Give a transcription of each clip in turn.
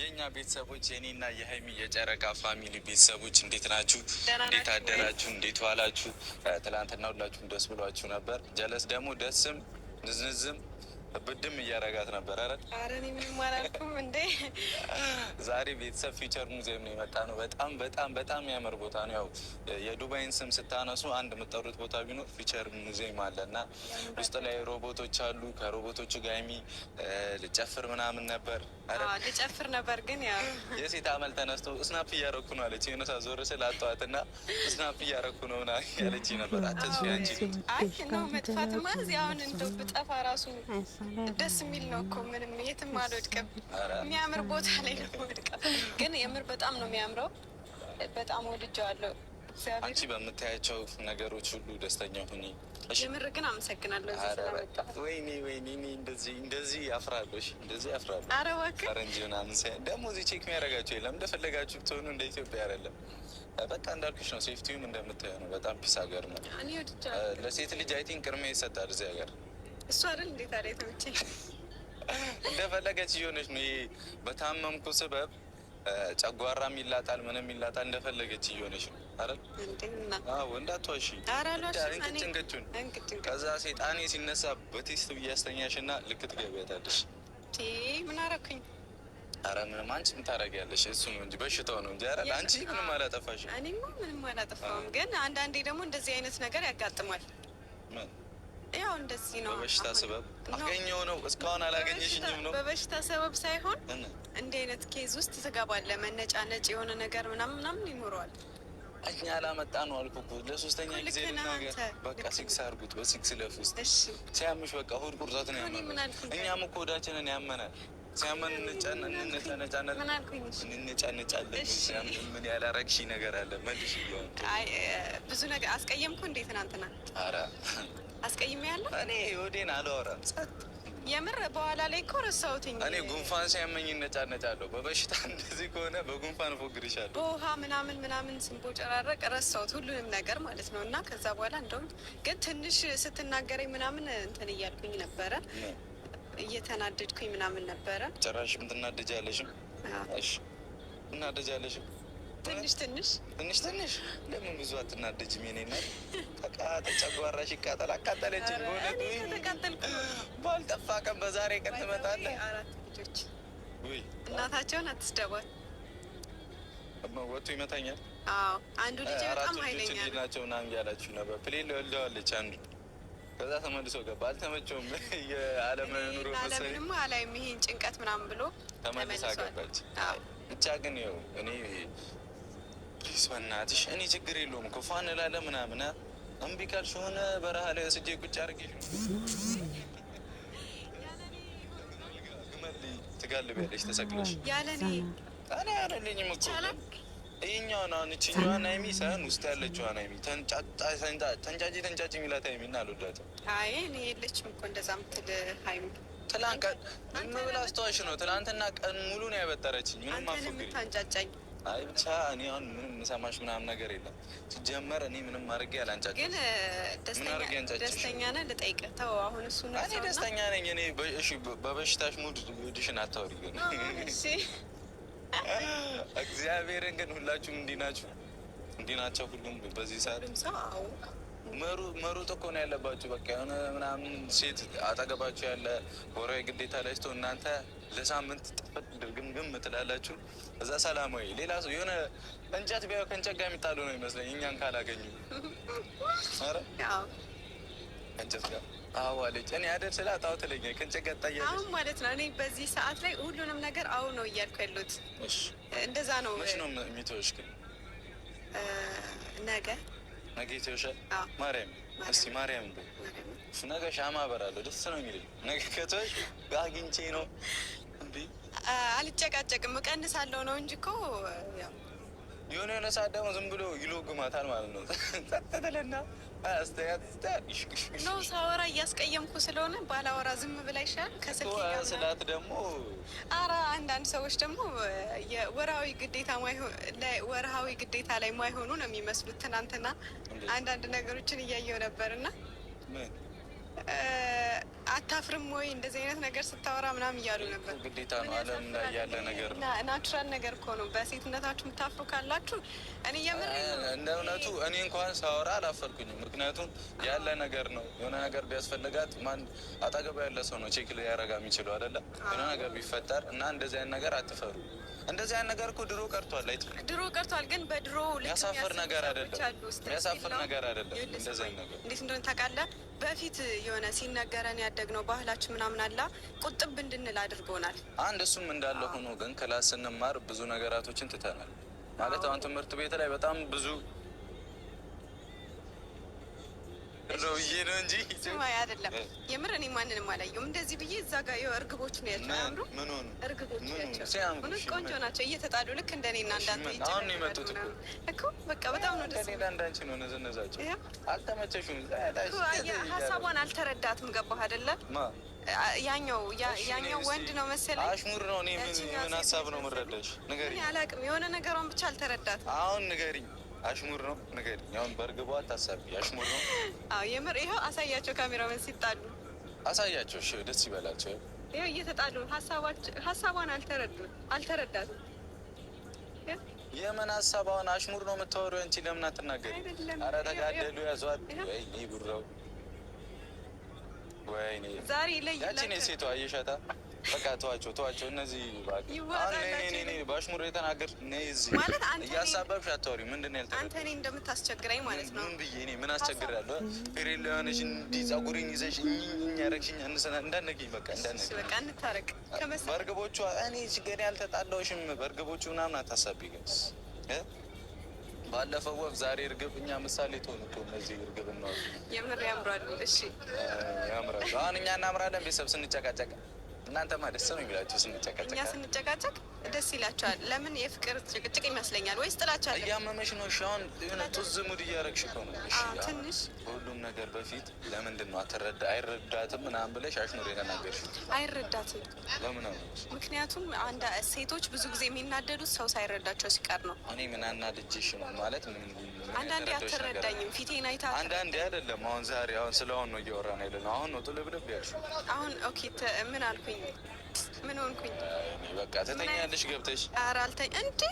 የኛ ቤተሰቦች የኔና የሀይሚ የጨረቃ ፋሚሊ ቤተሰቦች እንዴት ናችሁ? እንዴት አደራችሁ? እንዴት ዋላችሁ? ትላንትና ሁላችሁም ደስ ብሏችሁ ነበር። ጀለስ ደግሞ ደስም ንዝንዝም ብድም እያረጋት ነበር። አረ እኔ ምንም አላልኩም እንዴ። ዛሬ ቤተሰብ ፊቸር ሙዚየም ነው የመጣ ነው። በጣም የሚያምር ቦታ ነው። ያው የዱባይን ስም ስታነሱ አንድ የምጠሩት ቦታ ቢኖር ፊቸር ሙዚየም አለ እና ውስጥ ላይ ሮቦቶች አሉ። ከሮቦቶቹ ጋር ልጨፍር ምናምን ነበር ልጨፍር ነበር ግን ያው የሴት አመል ተነስቶ ስናፕ እያረኩ ነው አለች። የሆነ ሰዓት ዞር ስል አጠዋት እና ስናፕ እያረኩ ነው ና ያለች ነበር። አተስፊ አንቺ አይ ነው መጥፋትማ እዚህ አሁን እንደው ብጠፋ ራሱ ደስ የሚል ነው እኮ ምንም የትም አልወድቅም። የሚያምር ቦታ ላይ ነው ወድቀው፣ ግን የምር በጣም ነው የሚያምረው። በጣም ወድጀዋለሁ። አንቺ በምታያቸው ነገሮች ሁሉ ደስተኛ ሁኚ። የምር ግን አመሰግናለሁ ስለመጣ። ወይኔ እንደዚህ ያፍራለሁ። እንደዚህ ያፍራለሁ። ኧረ እባክህ ፈረንጅ ምናምን ደግሞ እዚህ ቼክ የሚያደርጋቸው የለም። እንደፈለጋችሁ ብትሆኑ እንደ ኢትዮጵያ አይደለም። በቃ እንዳልኩሽ ነው። ሴፍቲውም እንደምታየው ነው። በጣም ፒስ ሀገር ነው። ለሴት ልጅ አይ ቲንክ ቅድሚያ ይሰጣል እዚህ ሀገር። እሱ አይደል እንዴት አለ ተመቸኝ። እንደፈለገች እየሆነች ነው። ይሄ በታመምኩ ስበብ ጨጓራም ይላጣል፣ ምንም ይላጣል። እንደፈለገች እየሆነች ነው አይደል? እንዳትዋሺ እንቅጭንቅጩን። ከዛ ሴጣኔ ሲነሳ በቴስት ብያስተኛሽ እና ልክ ትገቢያታለሽ። ምን አደረኩኝ? አረ ምንም አንቺ ምን ታደርጊያለሽ? እሱ ነው እንጂ በሽታው ነው እንጂ። አረ አንቺ ምንም አላጠፋሽም። እኔማ ምንም አላጠፋም፣ ግን አንዳንዴ ደግሞ እንደዚህ አይነት ነገር ያጋጥማል። ያው እንደዚህ ነው። በበሽታ ሰበብ አገኘው ነው። እስካሁን አላገኘሽኝም ነው። በበሽታ ሰበብ ሳይሆን እንዲህ አይነት ኬዝ ውስጥ ትገባለህ። መነጫነጭ የሆነ ነገር ምናምን ይኖረዋል። እኛ አላመጣ ነው አልኩ እኮ ለሶስተኛ ጊዜ ልናገር። በቃ ሲክስ አድርጉት፣ በሲክስ ለፍ ውስጥ ሲያምሽ በቃ ሆድ ቁርጠት ነው ያመነ። እኛም እኮ ሆዳችንን ያመናል። ሲያመን እንነጫነጫለን። ምን ያላረግሽ ነገር አለ? መልሽ እየሆን ብዙ ነገር አስቀየምኩ እንዴ ትናንትና? ኧረ አስቀይሜ ያለ እኔ ወዴን አላወራም። የምር በኋላ ላይ እኮ ረሳሁትኝ። እኔ ጉንፋን ሲያመኝ እነጫነጫለሁ። በበሽታ እንደዚህ ከሆነ በጉንፋን እፎግርሻለሁ። በውሃ ምናምን ስንቦጨራረቅ ረሳሁት ሁሉንም ነገር ማለት ነው። እና ከዛ በኋላ እንደውም ግን ትንሽ ስትናገረኝ ምናምን እንትን እያልኩኝ ነበረ፣ እየተናደድኩኝ ምናምን ነበረ። ጭራሽ ምትናደጃለሽም? እሺ እናደጃለሽም ትንሽ ለምን ብዙ አትናደጅም? የኔ እናት በቃ ተጨጓራሽ ይቃጠል። አቃጠለችኝ። ባልጠፋ ቀን በዛሬ ቀን ትመጣለህ። 4 ልጆች እናታቸውን አትስደቧት። ወጥቶ ይመታኛል። አዎ አንዱ ልጅ በጣም ኃይለኛ ናቸው ምናምን እያላችሁ ነበር። ፕሌን ወልደዋለች አንዱ። ከዛ ተመልሶ ገባ። አልተመቸውም። የአለመኑሮ አለምንም አላይም ይሄን ጭንቀት ምናምን ብሎ ተመልሳ ገባች። ብቻ ግን ይኸው እኔ ፕሊስ በእናትሽ እኔ ችግር የለውም እኮ ፋን እላለ ምናምን እምቢ ካልሽ ሆነ በረሃ ላይ ስጄ ቁጭ አድርጌሽ ግመል ትጋልቢያለሽ ተሰቅለሽ። ያለኔ እኔ ያለልኝም እኮ ይኸኛውን አሁን እችኛዋን ሀይሚ ሳይሆን ውስጥ ያለችዋን ሀይሚ ተንጫጭ የሚላት ሀይሚ እና አልወዳትም። አይ እኔ የለችም እኮ እንደዛ ምትል ሀይሚ። ትላንት ቀን ዝም ብላ አስተዋሽ ነው። ትላንትና ቀን ሙሉ ነው ያበጠረችኝ። ምንም አፎግሪ ታንጫጫኝ። አይ ብቻ እኔ አሁን ምንም የምሰማሽ ምናምን ነገር የለም። ሲጀመር እኔ ምንም አድርጌ አላንጫጭም። ግን ደስተኛ ነህ? ልጠይቅህ። ተው አሁን እሱ ነው። እኔ ደስተኛ ነኝ። እኔ እሺ በበሽታሽ ሙድ ድሽን አታውሪ ግን እሺ። እግዚአብሔርን ግን ሁላችሁም እንዲህ ናቸው። ሁሉም በዚህ ሰዓት መሩጥ እኮ ነው ያለባችሁ። በቃ የሆነ ምናምን ሴት አጠገባችሁ ያለ ወራዊ ግዴታ ላይ ስትሆን እናንተ ለሳምንት ጥፍት ድርግምግም ትላላችሁ። እዛ ሰላማዊ ሌላ ሰው የሆነ እንጨት ቢያዩ ከእንጨት ጋር የሚጣሉ ነው ይመስለኝ እኛን ካላገኙ። ኧረ እንጨት ጋር አዋለች እኔ አይደል ስለ አጣው ትለኛ ከእንጨት ጋር ታያለች። አሁን ማለት ነው እኔ በዚህ ሰዓት ላይ ሁሉንም ነገር አሁን ነው እያልኩ ያሉት። እንደዛ ነው። መች ነው የሚተውሽ ግን? ነገ ይተውሻል። ማርያም እስቲ ማርያም ነገ ሻማ አበራለሁ። ደስ ነው የሚለኝ ነገ ከተውሽ አግኝቼ ነው እንዴ። አልጨቃጨቅም እቀንሳለሁ ነው እንጂ እኮ የሆነ ሰዓት ደግሞ ዝም ብሎ ይሎግማታል ማለት ነው። ተተለና አስተያየት ነው ሳወራ እያስቀየምኩ ስለሆነ ባላወራ ዝም ብላ ይሻል ከስልክ ጋር ስላት ደግሞ አንዳንድ ሰዎች ደግሞ የወርሃዊ ግዴታ ላይ ማይሆኑ ነው የሚመስሉት። ትናንትና አንዳንድ ነገሮችን እያየው ነበርና አታፍርም ወይ እንደዚህ አይነት ነገር ስታወራ ምናምን እያሉ ነበር። ግዴታ ነው፣ ዓለም ላይ ያለ ነገር ነው። ናቹራል ነገር እኮ ነው። በሴትነታችሁ የምታፍሩ ካላችሁ እኔ የምር እንደ እውነቱ እኔ እንኳን ሳወራ አላፈርኩኝም። ምክንያቱም ያለ ነገር ነው። የሆነ ነገር ቢያስፈልጋት ማን አጠገባ ያለ ሰው ነው ቼክ ሊያረጋ የሚችለው አይደለ? የሆነ ነገር ቢፈጠር እና እንደዚህ አይነት ነገር አትፈሩ። እንደዚህ አይነት ነገር እኮ ድሮ ቀርቷል። ድሮ ቀርቷል፣ ግን በድሮ የሚያሳፍር ነገር አይደለም። የሚያሳፍር ነገር አይደለም። እንደዚህ አይነት ነገር እንዴት እንደሆነ ታውቃለህ? በፊት የሆነ ሲነገረን ያደግነው ባህላችን ምናምን አላ ቁጥብ እንድንል አድርጎናል። አንድ እሱም እንዳለ ሆኖ ግን ክላስ ስንማር ብዙ ነገራቶችን ትተናል። ማለት አሁን ትምህርት ቤት ላይ በጣም ብዙ ብዬ ነው እንጂ አይደለም። የምር እኔ ማንንም አላየሁም እንደዚህ ብዬ እዛ ጋር እርግቦቹ ነው ያቸው። አምሩ እርግቦቹ ናቸው። ቆንጆ ናቸው። እየተጣሉ ልክ እንደኔና እንዳንተ አሁን ነው የመጡት እኮ በቃ በጣም ነው ደስ ይላል። እንዳንቺ ነው ነዘነዛቸው። አልተመቸሽም? ሀሳቧን አልተረዳትም። ገባህ አይደለ? ያኛው ወንድ ነው መሰለኝ። አሽሙር ነው። እኔ ምን ሀሳብ ነው የምረዳሽ? ንገሪኝ። እኔ አላውቅም። የሆነ ነገሯን ብቻ አልተረዳትም። አሁን ንገሪኝ። አሽሙር ነው ንገሪኝ። አሁን በእርግቧ አታሳቢ። አሽሙር ነው። አዎ የምር ይኸው አሳያቸው። ካሜራውን ሲጣሉ አሳያቸው። እሺ ደስ ይበላቸው። ይኸው እየተጣሉ ሀሳቧን አልተረዳትም። የምን ሀሳቧን? አሽሙር ነው የምታወሪው አንቺ። ለምን አትናገሪ? ኧረ ተጋደሉ፣ ያዟት። ወይኔ ጉራው፣ ወይኔ ዛሬ ላይ ያቺን የሴቷ አየሻታ። በቃ ተዋቸው። እነዚህ በአሽሙር የተናገር ማለት እያሳበብሽ አታወሪ። ምንድን ነው ያልተረዳሁት? አንተ እኔ እንደምታስቸግረኝ ማለት ነው። ምን ብዬ እኔ ምን አስቸግራለሁ? ፌሬል የሆነሽ እንዲህ ጸጉሬን ይዘሽ ያረግሽኝ እንዳነግኝ። በቃ እንታረቅ። በእርግቦቹ እኔ ችግር ያልተጣላሁሽም። በእርግቦቹ ምናምን አታሳቢ። ግን ባለፈው ወፍ ዛሬ እርግብ። እኛ ምሳሌ ትሆኑ እኮ እነዚህ እርግብ ነው። የምር ያምራሉ። እሺ ያምራሉ። አሁን እኛ እናምራለን ቤተሰብ ስንጨቃጨቅ። እናንተማ ደስ ነው የሚላቸው ስንጨቃጨቅ። እኛ ስንጨቃጨቅ ደስ ይላቸዋል። ለምን? የፍቅር ጭቅጭቅ ይመስለኛል። ወይስ ጥላቻ አለ? እያመመሽ ነው። እሺ አሁን የሆነ ጡዝ ሙድ እያረግሽ እኮ ነው። እሺ ትንሽ ሁሉም ነገር በፊት ለምንድን ነው አይረዳትም ምናምን ብለሽ አሽሙር የተናገርሽው? አይረዳትም። ለምን ነው? ምክንያቱም ሴቶች ብዙ ጊዜ የሚናደዱት ሰው ሳይረዳቸው ሲቀር ነው። እኔ ምን አናድጄሽ ነው ማለት? አንዳንዴ አትረዳኝም። ፊቴን አይታ አንዳንዴ አይደለም። አሁን ዛሬ አሁን ስለሆን ነው እያወራን አይደለም። አሁን ነው ጥልብልብ ያልሽው። አሁን ኦኬ ምን አልኩኝ? ምን ሆንኩኝ? በቃ ትተኛለሽ ገብተሽ። ኧረ አልተኛ እንዴ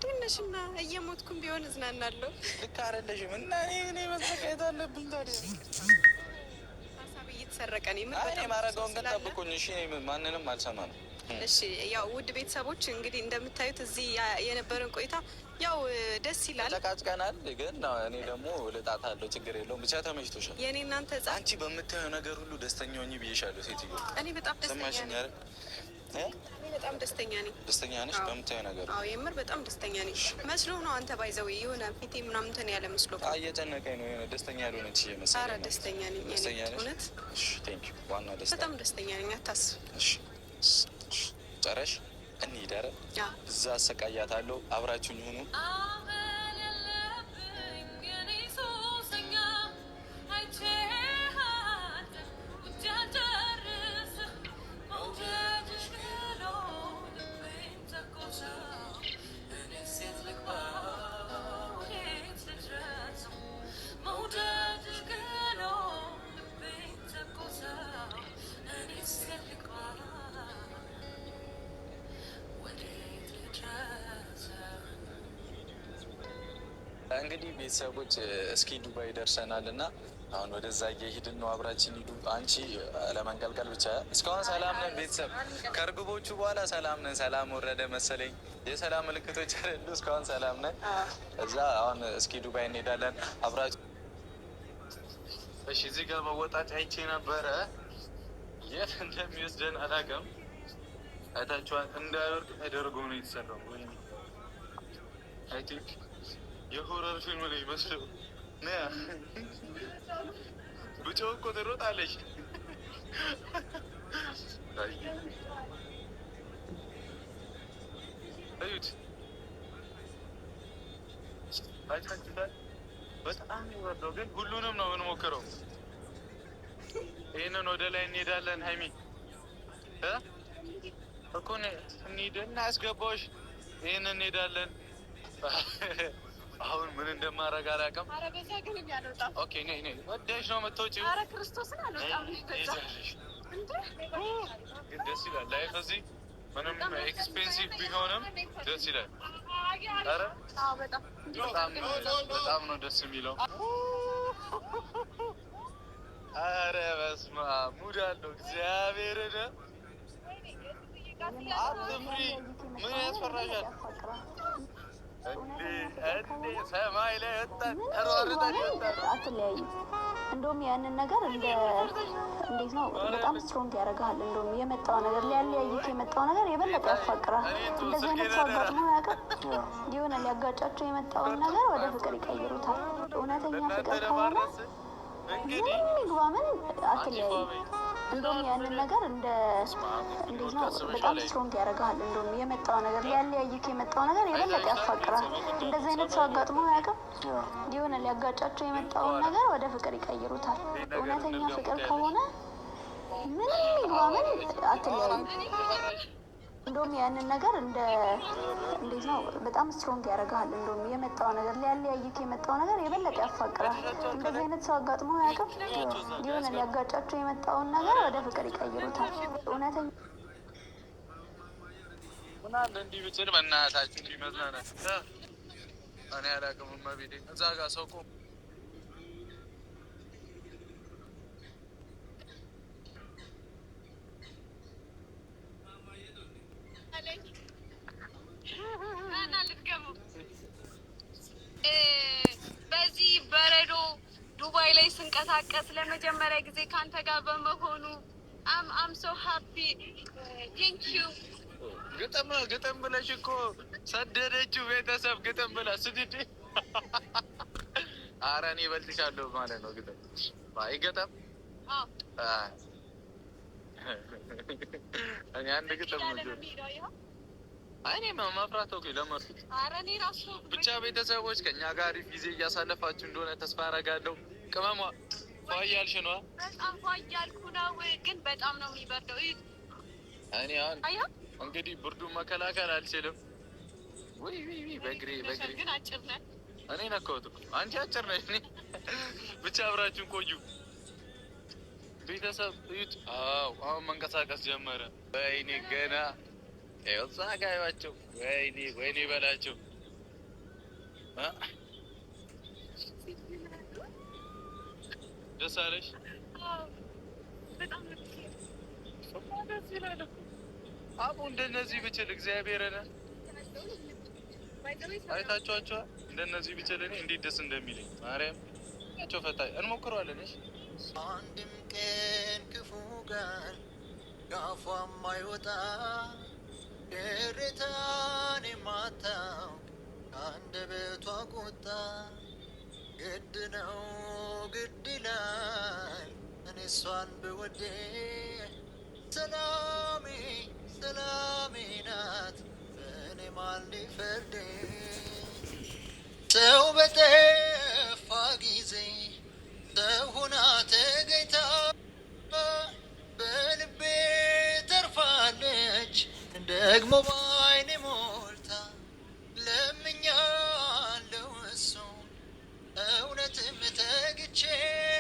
ትንሽና እየሞትኩም ቢሆን እዝናናለሁ። ልክ አይደለሽም። እና እኔ መሰቃየት አለብኝ ታዲያ? ሀሳብ እየተሰረቀ ነው። እኔ ማረገውን ግን ጠብቁኝ እሺ። ማንንም አልሰማም። እሺ ያው ውድ ቤተሰቦች እንግዲህ እንደምታዩት እዚህ የነበረን ቆይታ ያው ደስ ይላል። ተቃጭቀናል፣ ግን እኔ ደግሞ ልጣት አለው ችግር የለውም። ብቻ ተመችቶሻል? የእኔ እናንተ አንቺ በምታየው ነገር ሁሉ ደስተኛ ሆኚ ብዬሻለሁ ሴትዮ። እኔ በጣም ደስተኛ ነኝ። በጣም ደስተኛ ነኝ። ደስተኛ ነሽ በምታየው ነገር? አዎ የምር በጣም ደስተኛ ነኝ። መስሎ ነው አንተ ባይዘው የሆነ ፊቴ ምናምን እንትን ያለ መስሎ እየጨነቀኝ ነው። የሆነ ደስተኛ ያልሆነች እየመሰለኝ። ኧረ ደስተኛ ነኝ። እውነት ዋና ደስታ። በጣም ደስተኛ ነኝ። አታስብ። ጨረሽ እንሂድ። ኧረ እዛ አሰቃያታለሁ። አብራችሁኝ ሁኑ። እንግዲህ ቤተሰቦች እስኪ ዱባይ ደርሰናል እና አሁን ወደዛ እየሄድን ነው። አብራችን ሂዱ። አንቺ ለመንቀልቀል ብቻ። እስካሁን ሰላም ነን ቤተሰብ። ከእርግቦቹ በኋላ ሰላም ነን። ሰላም ወረደ መሰለኝ። የሰላም ምልክቶች አይደሉ? እስካሁን ሰላም ነን። እዛ አሁን እስኪ ዱባይ እንሄዳለን። አብራችሁ እሺ። እዚህ ጋር መወጣጫ አይቼ ነበረ። የት እንደሚወስደን አላውቅም። አይታችኋል። እንዳይወርቅ ተደርጎ ነው የተሰራው። አይ ቲንክ የሆረር ፊልም ነው ይመስለው። ብጮህ እኮ ትሮጣለች። እዩት፣ አይታችሁታል። በጣም ይወርደው፣ ግን ሁሉንም ነው የምንሞክረው። ይህንን ወደ ላይ እንሄዳለን። ሀይሚ እኮ እንሂድ እና ያስገባዎች። ይህንን እንሄዳለን። አሁን ምን እንደማደርግ አላውቅም። ኦኬ ነይ ወደሽ ነው የምትወጪው? ኧረ ክርስቶስን አልወጣም። ግን ደስ ይላል ላይፍ እዚህ ምንም ኤክስፔንሲቭ ቢሆንም ደስ ይላል። ኧረ በጣም ነው ደስ የሚለው። ኧረ በስመ አብ ሙድ አለው እግዚአብሔርን። አትፍሪ፣ ምን ያስፈራሻል? እንዴ ሰማይ ላይ ወጣን ተሯርጠን አትለያዩ። እንደውም ያንን ነገር እንዴት ነው በጣም ስትሮንግ ያደርግሃል። እንደውም የመጣው ነገር ሊያለያይክ የመጣው ነገር የበለጠ ያፋቅራል። እንደዚህ አይነት ሰው አጋጥሞ ያውቃል? የሆነ ሊያጋጫቸው የመጣውን ነገር ወደ ፍቅር ይቀይሩታል። እውነተኛ ፍቅር ከሆነ ምንም ይግባ ምን አትለያዩ። እንደውም ያንን ነገር እንዴት ነው በጣም ስትሮንግ ያደርግሃል። እንደውም የመጣው ነገር ሊያለያይክ የመጣው ነገር የበለጠ ያፋቅራል። እንደዚህ አይነት ሰው አጋጥሞ ያውቃል? የሆነ ሊያጋጫቸው የመጣውን ነገር ወደ ፍቅር ይቀይሩታል። እውነተኛ ፍቅር ከሆነ ምንም ይግባ ምን አትለያዩ። እንደውም ያንን ነገር እንዴት ነው በጣም ስትሮንግ ያደርግሃል። እንደውም የመጣው ነገር ሊያለያይክ የመጣው ነገር የበለጠ ያፋቅራል። እንደዚህ አይነት ሰው አጋጥሞ ያውቃል? የሆነ ሊያጋጫቸው የመጣውን ነገር ወደ ፍቅር ይቀይሩታል። እውነተኛ ምናምን እንዲህ ብችል በእናታችሁ እንዲህ መዝናናት እኔ አላውቅም። እመቤቴ እዛ ጋር ሰው ቆም በዚህ በረዶ ዱባይ ላይ ስንቀሳቀስ ለመጀመሪያ ጊዜ ካንተ ጋር በመሆኑ አም ሶ ሃፒ ቴንክ ዩ። ግጥም ብለሽ እኮ ሰደደችው ቤተሰብ ግጥም ብላ ስድድ። ኧረ እኔ እበልጥሻለሁ ማለት ነው። ግጥም አይገጠም። እኔ አንድ ግጥም እኔ መፍራት ኦኬ ለመርሱት ብቻ ቤተሰቦች ከእኛ ጋር ጊዜ እያሳለፋችሁ እንደሆነ ተስፋ አደርጋለሁ። ቅመሟ ፏ እያልሽ ነዋ? በጣም ፏ እያልኩ ነው፣ ግን በጣም ነው የሚበርደው። እኔ አሁን እንግዲህ ብርዱን መከላከል አልችልም። ወይ በእግሬ ግን አጭር ነህ። እኔ ነካሁት እኮ አንቺ አጭር ነሽ። ብቻ አብራችሁን ቆዩ ቤተሰብ እዩት። አሁን መንቀሳቀስ ጀመረ። ወይኔ ገና እዛ ጋ ያቸው ወይኔ በላቸው። ደስ አለሽ? ደስ ይላል እኮ አቡ እንደነዚህ ብችል እግዚአብሔርን አይታችኋቸዋል። እንደነዚህ ብችል እኔ እንዴት ደስ እንደሚለኝ ማርያም ቸው ፈታኝ እንሞክረዋለን። እሺ አንድም ቀን ክፉ ቀን ጋፏ ማይወጣ ቅሬታን የማታውቅ አንደበቷ ቁጣ ግድ ነው ግድ ይላል እኔ እሷን ብወዴ ሰላሜ ናት በእኔ ማን ሊፈርዴ ሰው በጠፋ ጊዜ ሰው ሆና ተገኝታ በልቤ ተርፋለች ደግሞ